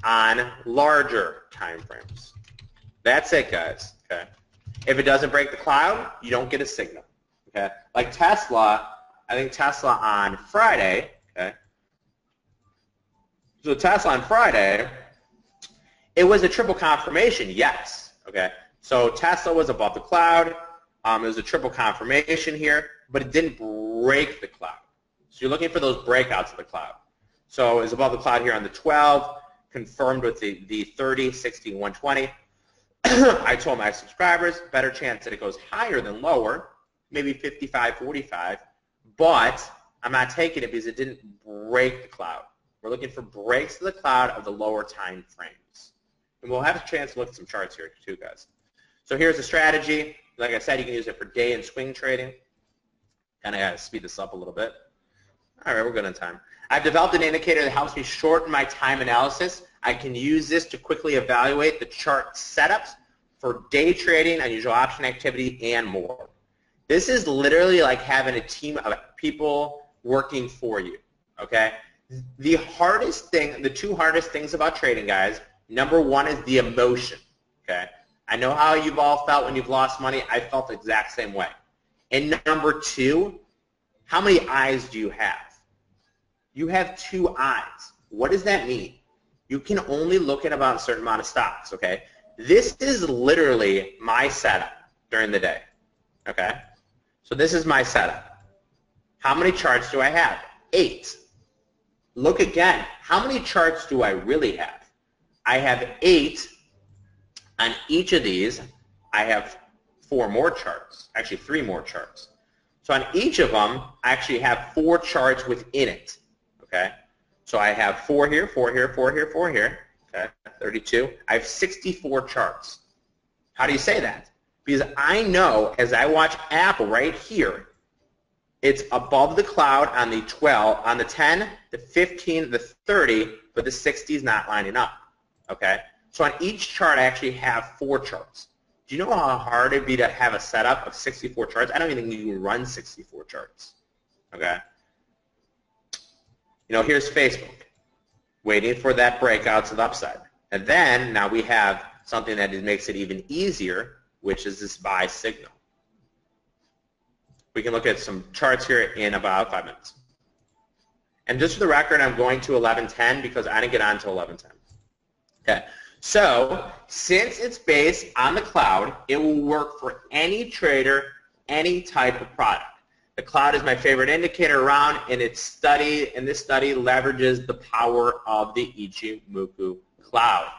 on larger time frames. That's it, guys. Okay. If it doesn't break the cloud, you don't get a signal. Okay. Like Tesla, I think Tesla on Friday. Okay. So Tesla on Friday, it was a triple confirmation. Yes. Okay. So Tesla was above the cloud. It was a triple confirmation here, but it didn't break the cloud. So you're looking for those breakouts of the cloud. So it was above the cloud here on the 12, confirmed with the 30, 60, 120. I told my subscribers, better chance that it goes higher than lower, maybe 55, 45, but I'm not taking it because it didn't break the cloud. We're looking for breaks to the cloud of the lower time frames. And we'll have a chance to look at some charts here too, guys. So here's a strategy. Like I said, you can use it for day and swing trading. Kind of got to speed this up a little bit. All right, we're good on time. I've developed an indicator that helps me shorten my time analysis. I can use this to quickly evaluate the chart setups for day trading, unusual option activity, and more. This is literally like having a team of people working for you, okay? The hardest thing, the two hardest things about trading, guys, number one is the emotion, okay? I know how you've all felt when you've lost money. I felt the exact same way. And number two, how many eyes do you have? You have 2 eyes. What does that mean? You can only look at about a certain amount of stocks, okay? This is literally my setup during the day, okay? So this is my setup. How many charts do I have? 8. Look again. How many charts do I really have? I have 8. On each of these, I have 4 more charts, actually 3 more charts. So on each of them, I actually have 4 charts within it, okay? So I have 4 here, 4 here, 4 here, 4 here, okay, 32. I have 64 charts. How do you say that? Because I know as I watch Apple right here, it's above the cloud on the 12, on the 10, the 15, the 30, but the 60 is not lining up, okay? So on each chart, I actually have 4 charts. Do you know how hard it'd be to have a setup of 64 charts? I don't even think you can run 64 charts, okay? You know, here's Facebook, waiting for that breakout to the upside. And then now we have something that makes it even easier, which is this buy signal. We can look at some charts here in about 5 minutes. And just for the record, I'm going to 11:10 because I didn't get on until 11:10. Okay, so since it's based on the cloud, it will work for any trader, any type of product. The cloud is my favorite indicator around, and this study leverages the power of the Ichimoku cloud.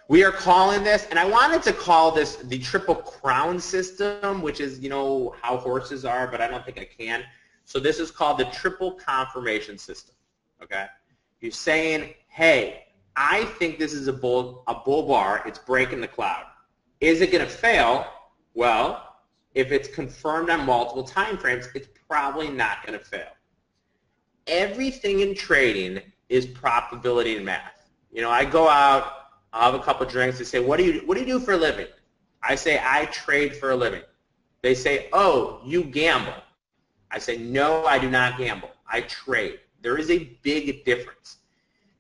We are calling this, and I wanted to call this the Triple Crown system, which is, you know, how horses are, but I don't think I can. So this is called the Triple Confirmation system, okay? You're saying, hey, I think this is a bull bar. It's breaking the cloud. Is it going to fail? Well, if it's confirmed on multiple time frames, it's probably not going to fail. Everything in trading is probability and math. You know, I go out, I'll have a couple drinks. They say, what do you do for a living? I say, I trade for a living. They say, oh, you gamble. I say, no, I do not gamble. I trade. There is a big difference.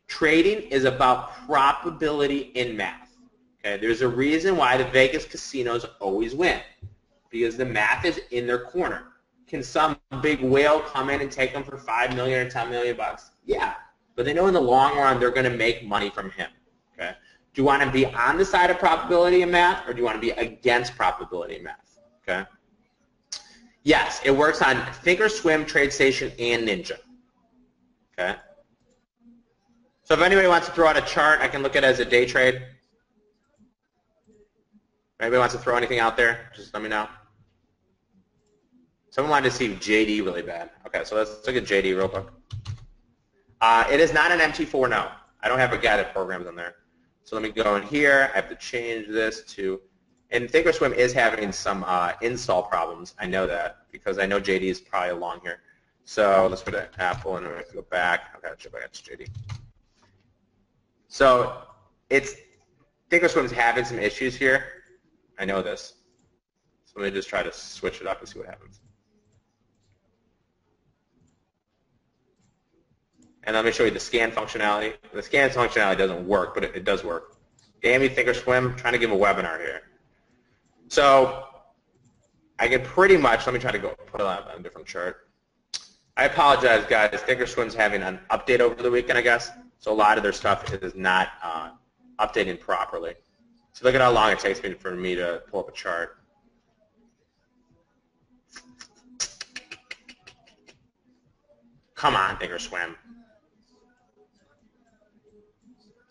Trading is about probability in math. Okay? There's a reason why the Vegas casinos always win, because the math is in their corner. Can some big whale come in and take them for $5 million or $10 million bucks? Yeah, but they know in the long run they're going to make money from him. Okay? Do you want to be on the side of probability in math, or do you want to be against probability in math? Okay? Yes, it works on Thinkorswim, TradeStation, and Ninja. Okay? So if anybody wants to throw out a chart, I can look at it as a day trade. If anybody wants to throw anything out there, just let me know. Someone wanted to see JD really bad. Okay, so let's look at JD real quick. It is not an MT4, no. I don't have a guy that programs in there. So let me go in here. I have to change this to, and Thinkorswim is having some install problems. I know that because I know JD is probably along here. So let's put an Apple and we have to go back. Okay, jump back to JD. So Thinkorswim's having some issues here. I know this. So let me just try to switch it up and see what happens. And let me show you the scan functionality. The scan functionality doesn't work, but it does work. Damn Thinkorswim, trying to give a webinar here. So I can pretty much, let me try to go put it on a different chart. I apologize, guys. Thinkorswim's having an update over the weekend, I guess. So a lot of their stuff is not updating properly. So look at how long it takes me for me to pull up a chart. Come on, Thinkorswim.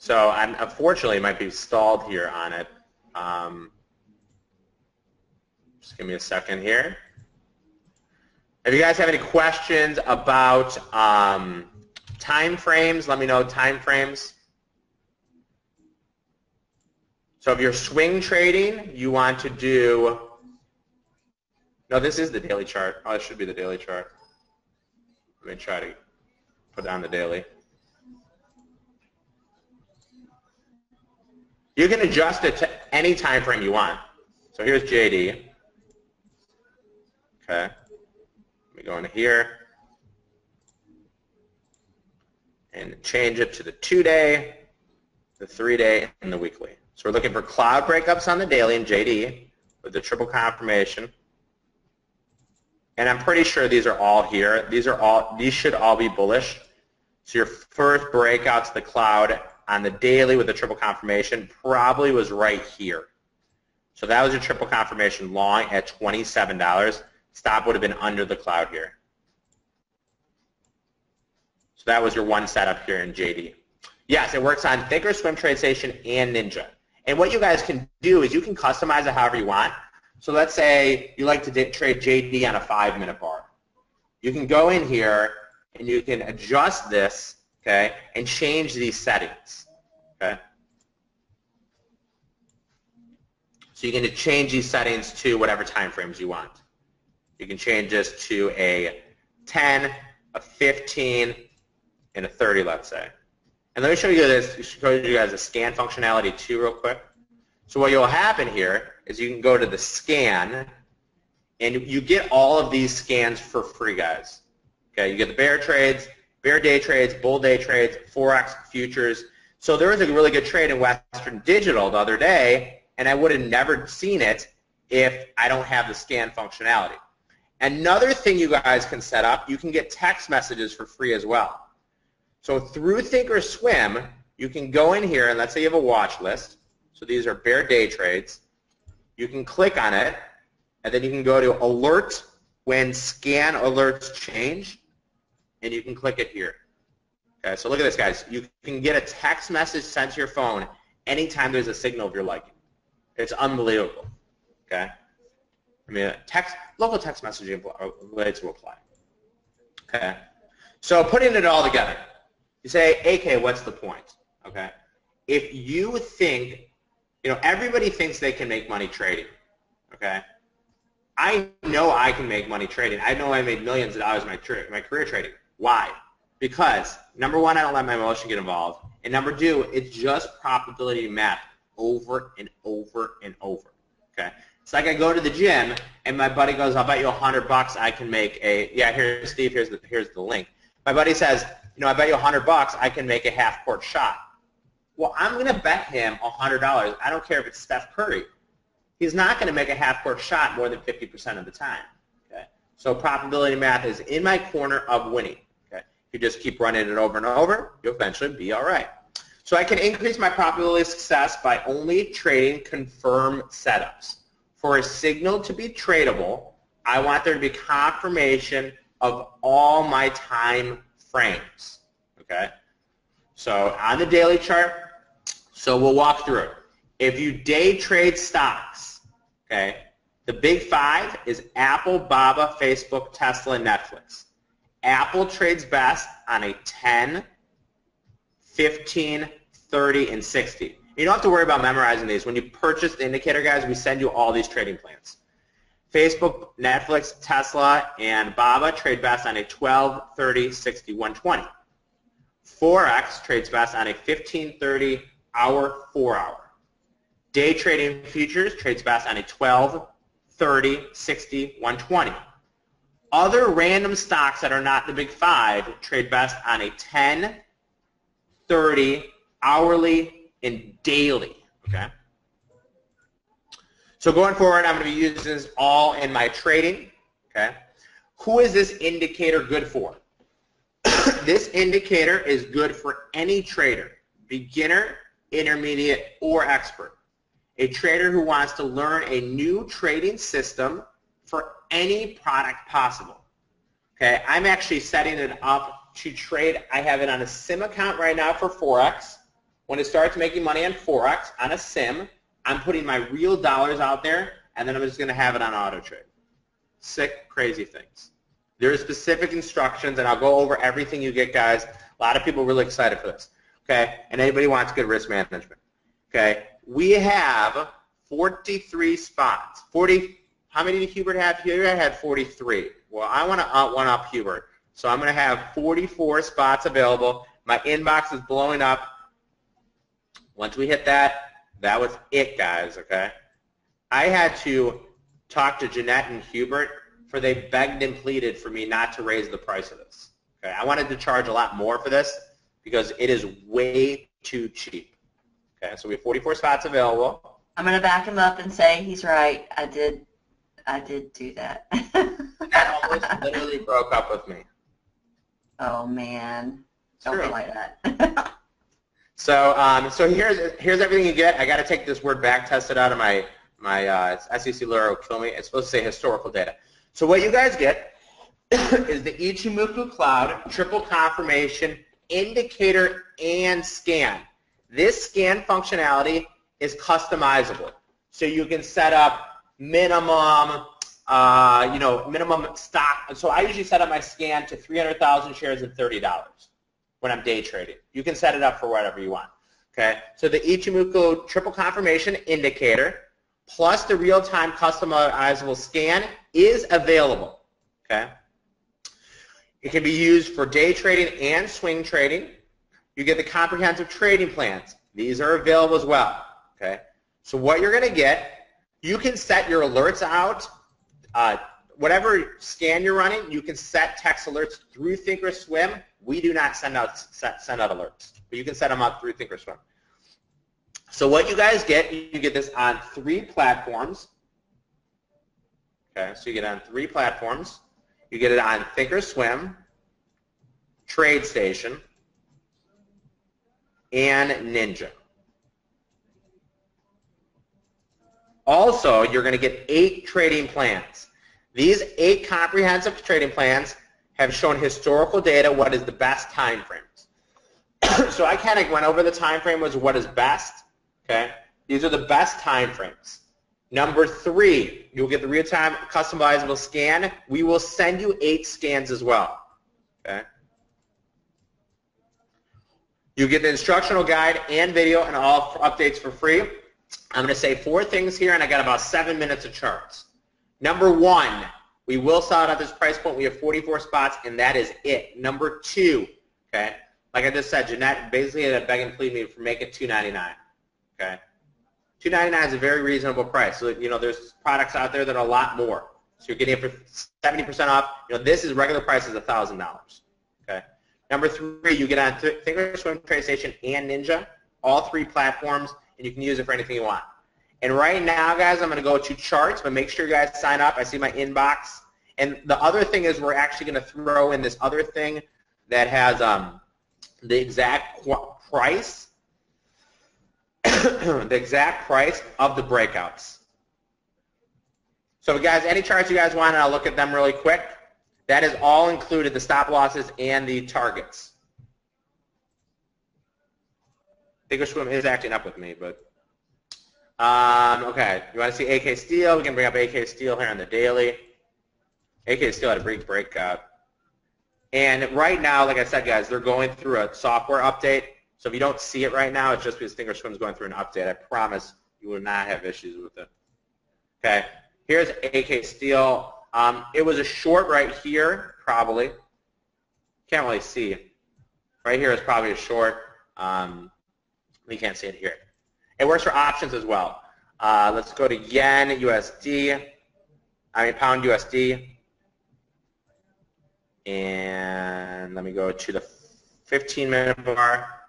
So I'm unfortunately might be stalled here on it. Just give me a second here. If you guys have any questions about time frames, let me know time frames. So if you're swing trading, you want to do, no, this is the daily chart. Oh, it should be the daily chart. Let me try to put on the daily. You can adjust it to any time frame you want. So here's JD. Okay. Let me go into here and change it to the 2-day, the 3-day, and the weekly. So we're looking for cloud breakups on the daily in JD with the triple confirmation. And I'm pretty sure these are all here. These should all be bullish. So your first breakout to the cloud on the daily with the triple confirmation probably was right here. So that was your triple confirmation long at $27. Stop would have been under the cloud here. So that was your one setup here in JD. Yes, it works on Thinkorswim, TradeStation, and Ninja. And what you guys can do is you can customize it however you want. So let's say you like to trade JD on a 5-minute bar. You can go in here and you can adjust this, okay, and change these settings, okay? So you can change these settings to whatever time frames you want. You can change this to a 10, a 15, and a 30, let's say. And let me show you this, show you guys the scan functionality too real quick. So what will happen here is you can go to the scan, and you get all of these scans for free, guys. Okay, you get the bear trades, bear day trades, bull day trades, forex, futures. So there was a really good trade in Western Digital the other day, and I would have never seen it if I don't have the scan functionality. Another thing you guys can set up, you can get text messages for free as well. So through Thinkorswim, you can go in here, and let's say you have a watch list. So these are bear day trades. You can click on it, and then you can go to alert when scan alerts change, and you can click it here. Okay, so look at this, guys. You can get a text message sent to your phone anytime there's a signal of your liking. It's unbelievable. Okay, I mean, local text messaging related to apply. Okay, so putting it all together, you say, AK, what's the point? Okay, if you think, everybody thinks they can make money trading. Okay, I know I can make money trading. I know I made millions of dollars in my career trading. Why? Because, number one, I don't let my emotion get involved. And number two, it's just probability math over and over and over. Okay? It's like I go to the gym, and my buddy goes, I'll bet you $100 I can make here, Steve, here's the link. My buddy says, I bet you $100 I can make a half-court shot. Well, I'm going to bet him $100. I don't care if it's Steph Curry. He's not going to make a half-court shot more than 50% of the time. Okay? So probability math is in my corner of winning. Okay? If you just keep running it over and over, you'll eventually be all right. So I can increase my probability of success by only trading confirmed setups. For a signal to be tradable, I want there to be confirmation of all my time frames. Okay? So on the daily chart, so we'll walk through it. If you day trade stocks, okay, the big five is Apple, Baba, Facebook, Tesla, and Netflix. Apple trades best on a 10, 15, 30, and 60. You don't have to worry about memorizing these. When you purchase the indicator, guys, we send you all these trading plans. Facebook, Netflix, Tesla, and Baba trade best on a 12, 30, 60, 120. Forex trades best on a 15, 30, hour, 4-hour. Day trading futures trades best on a 12, 30, 60, 120. Other random stocks that are not the big five trade best on a 10, 30, hourly, and daily. Okay? So going forward, I'm going to be using this all in my trading. Okay? Who is this indicator good for? This indicator is good for any trader, beginner, intermediate, or expert. A trader who wants to learn a new trading system for any product possible. Okay, I'm actually setting it up to trade. I have it on a sim account right now for Forex. When it starts making money on forex on a sim, I'm putting my real dollars out there, and then I'm just going to have it on auto trade. Sick, crazy things. There are specific instructions, and I'll go over everything you get, guys. A lot of people are really excited for this. Okay, and anybody wants good risk management. Okay, we have 43 spots. 40. How many did Hubert have? Hubert had 43. Well, I want to one-up Hubert, so I'm going to have 44 spots available. My inbox is blowing up. Once we hit that, that was it, guys. Okay, I had to talk to Jeanette and Hubert, for they begged and pleaded for me not to raise the price of this. Okay, I wanted to charge a lot more for this because it is way too cheap. Okay, so we have 44 spots available. I'm going to back him up and say he's right. I did do that. That almost literally broke up with me. Oh, man. Don't True. be like that. So here's everything you get. I got to take this word back, test it out of my SEC lawyer will kill me. It's supposed to say historical data. So what you guys get is the Ichimoku Cloud triple confirmation indicator and scan. This scan functionality is customizable, so you can set up minimum, minimum stock. So I usually set up my scan to 300,000 shares and $30 when I'm day trading. You can set it up for whatever you want. Okay, so the Ichimoku triple confirmation indicator plus the real-time customizable scan is available. Okay, it can be used for day trading and swing trading. You get the comprehensive trading plans. These are available as well. Okay, so what you're going to get, you can set your alerts out. Whatever scan you're running, you can set text alerts through Thinkorswim. We do not send out alerts, but you can set them up through Thinkorswim. So what you guys get, you get this on 3 platforms. Okay, so you get it on 3 platforms. You get it on Thinkorswim, TradeStation, and Ninja. Also, you're going to get 8 trading plans. These 8 comprehensive trading plans have shown historical data, what is the best time frames. So I kind of went over the time frame was what is best. Okay, these are the best time frames. Number 3, you'll get the real-time customizable scan. We will send you 8 scans as well. Okay. You get the instructional guide and video and all updates for free. I'm going to say 4 things here, and I got about 7 minutes of charts. Number 1, we will sell it at this price point. We have 44 spots, and that is it. Number 2, okay, like I just said, Jeanette basically had to beg and plead me for make it $2.99. Okay, $2.99 is a very reasonable price. So there's products out there that are a lot more. So you're getting it for 70% off. This is regular price is $1,000. Okay. Number 3, you get on Thinkorswim, TradeStation, and Ninja, all 3 platforms, and you can use it for anything you want. And right now, guys, I'm going to go to charts, but make sure you guys sign up. I see my inbox. And the other thing is we're actually going to throw in this other thing that has the exact price. The exact price of the breakouts. So guys, any charts you guys want, and I'll look at them really quick. That is all included, the stop losses and the targets. Thinkorswim is acting up with me, but okay. You want to see AK Steel? We can bring up AK Steel here on the daily. AK Steel had a big breakout. And right now, like I said, guys, they're going through a software update. So if you don't see it right now, it's just because Thinkorswim is going through an update. I promise you will not have issues with it. Okay, here's AK Steel. It was a short right here, probably. Can't really see. Right here is probably a short. We can't see it here. It works for options as well. Let's go to Yen USD. Pound USD. And let me go to the 15-minute bar.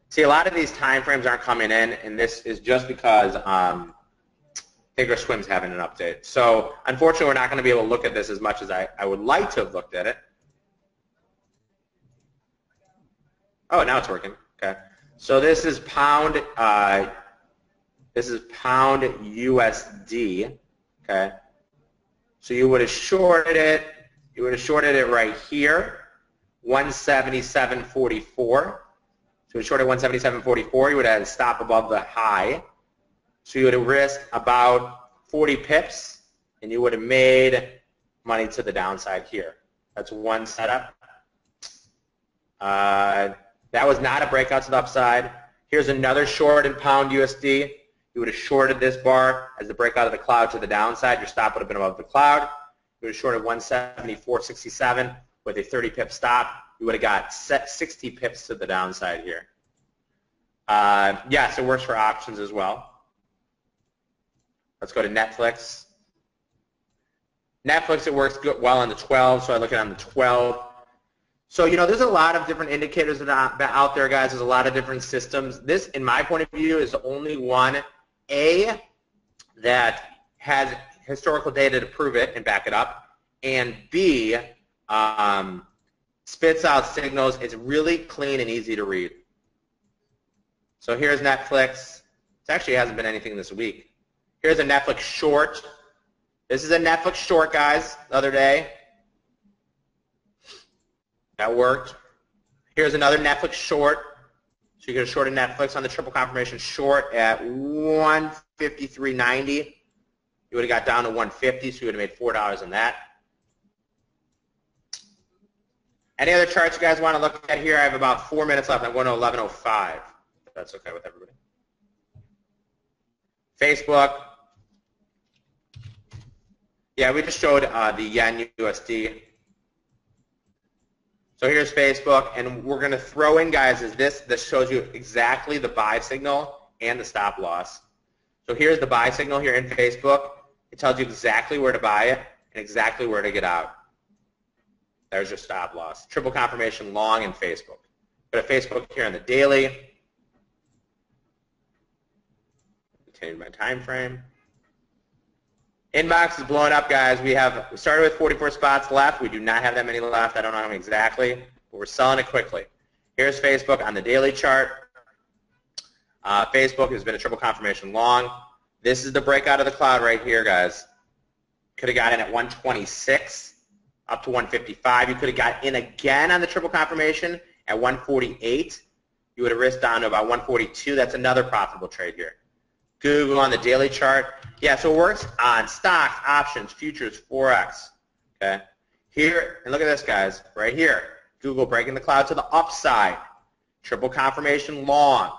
See, a lot of these time frames aren't coming in, and this is just because Thinkorswim's having an update. So, unfortunately, we're not going to be able to look at this as much as I would like to have looked at it. Oh, now it's working. Okay. So this is pound. This is pound USD. Okay. So you would have shorted it. You would have shorted it right here, 177.44. So we shorted 177.44. You would have had a stop above the high. So you would have risked about 40 pips, and you would have made money to the downside here. That's one setup. That was not a breakout to the upside. Here's another short in pound USD. You would have shorted this bar as the breakout of the cloud to the downside. Your stop would have been above the cloud. You would have shorted 174.67 with a 30 pip stop. You would have got 60 pips to the downside here. Yes, it works for options as well. Let's go to Netflix. Netflix, it works good, well on the 12, so I look at it on the 12. So, you know, there's a lot of different indicators that are out there, guys. There's a lot of different systems. This, in my point of view, is the only one, A, that has historical data to prove it and back it up, and B, spits out signals. It's really clean and easy to read. So here's Netflix. It actually hasn't been anything this week. Here's a Netflix short. This is a Netflix short, guys, the other day. That worked. Here's another Netflix short. So you could have shorted Netflix on the triple confirmation short at 153.90. You would have got down to 150, so you would have made $4 on that. Any other charts you guys want to look at here? I have about 4 minutes left. I'm going to 11:05. If that's okay with everybody. Facebook. Yeah, we just showed the yen USD. So here's Facebook, and we're going to throw in, guys, is this shows you exactly the buy signal and the stop loss. So here's the buy signal here in Facebook. It tells you exactly where to buy it and exactly where to get out. There's your stop loss. Triple confirmation long in Facebook. Go to Facebook here on the daily. Continue my time frame. Inbox is blowing up, guys. We started with 44 spots left. We do not have that many left. I don't know how many exactly, but we're selling it quickly. Here's Facebook on the daily chart. Facebook has been a triple confirmation long. This is the breakout of the cloud right here, guys. Could have got in at 126 up to 155. You could have got in again on the triple confirmation at 148. You would have risked down to about 142. That's another profitable trade here. Google on the daily chart. Yeah, so it works on stocks, options, futures, forex. Okay. Here, and look at this, guys, right here. Google breaking the cloud to the upside. Triple confirmation long.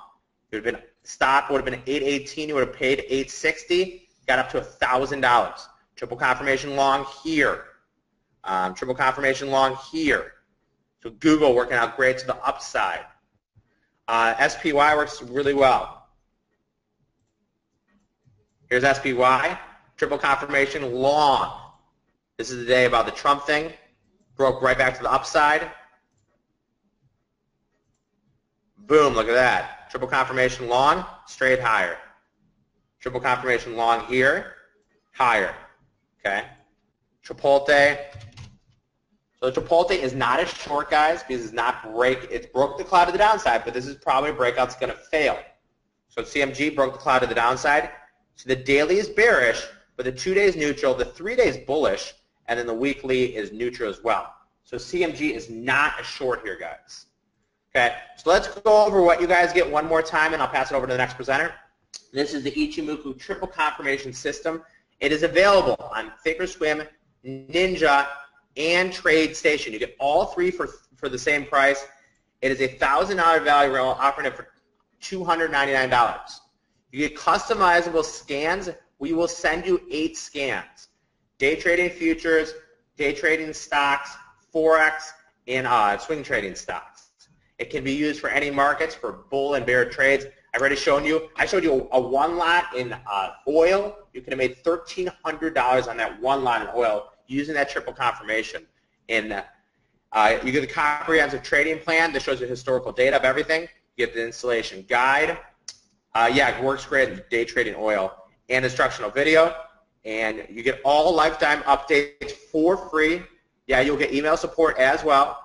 It would have been stop would have been 818. You would have paid 860. Got up to $1,000. Triple confirmation long here. Triple confirmation long here. So Google working out great to the upside. SPY works really well. Here's SPY, triple confirmation long. This is the day about the Trump thing. Broke right back to the upside. Boom, look at that. Triple confirmation long, straight higher. Triple confirmation long here, higher. Okay. Chipotle. So Chipotle is not a short, guys, because it's broke the cloud to the downside, but this is probably a breakout that's going to fail. So CMG broke the cloud to the downside. So the daily is bearish, but the 2 days neutral, the 3 days bullish, and then the weekly is neutral as well. So CMG is not a short here, guys. Okay, so let's go over what you guys get one more time, and I'll pass it over to the next presenter. This is the Ichimoku triple confirmation system. It is available on Thinkorswim, Ninja, and TradeStation. You get all three for the same price. It is a $1,000 value. We're offering it for $299. You get customizable scans. We will send you 8 scans. Day trading futures, day trading stocks, forex, and swing trading stocks. It can be used for any markets, for bull and bear trades. I've already shown you. I showed you a one lot in oil. You could have made $1,300 on that one lot in oil using that triple confirmation. And you get the comprehensive trading plan that shows the historical data of everything. You get the installation guide. Yeah, it works great in day trading oil, and instructional video. And you get all lifetime updates for free. Yeah, you'll get email support as well.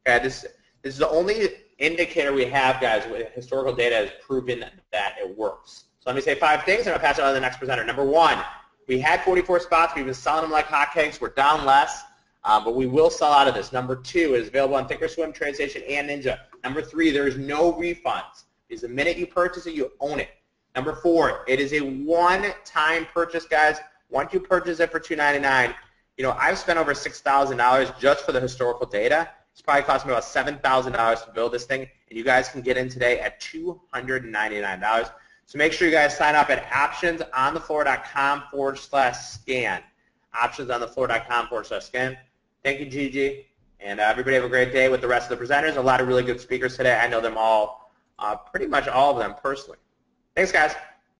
Okay, this is the only indicator we have, guys, with historical data has proven that it works. So let me say 5 things, and I'll pass it on to the next presenter. Number 1, we had 44 spots. We've been selling them like hotcakes. We're down less, but we will sell out of this. Number 2, it is available on Thinkorswim, TradeStation, and Ninja. Number 3, there's no refunds. Because the minute you purchase it, you own it. Number 4, it is a one-time purchase, guys. Once you purchase it for $299, you know, I've spent over $6,000 just for the historical data. It's probably cost me about $7,000 to build this thing, and you guys can get in today at $299. So make sure you guys sign up at optionsonthefloor.com/scan. Optionsonthefloor.com/scan. Thank you, Gigi. And everybody have a great day with the rest of the presenters. A lot of really good speakers today. I know them all, pretty much all of them personally. Thanks, guys.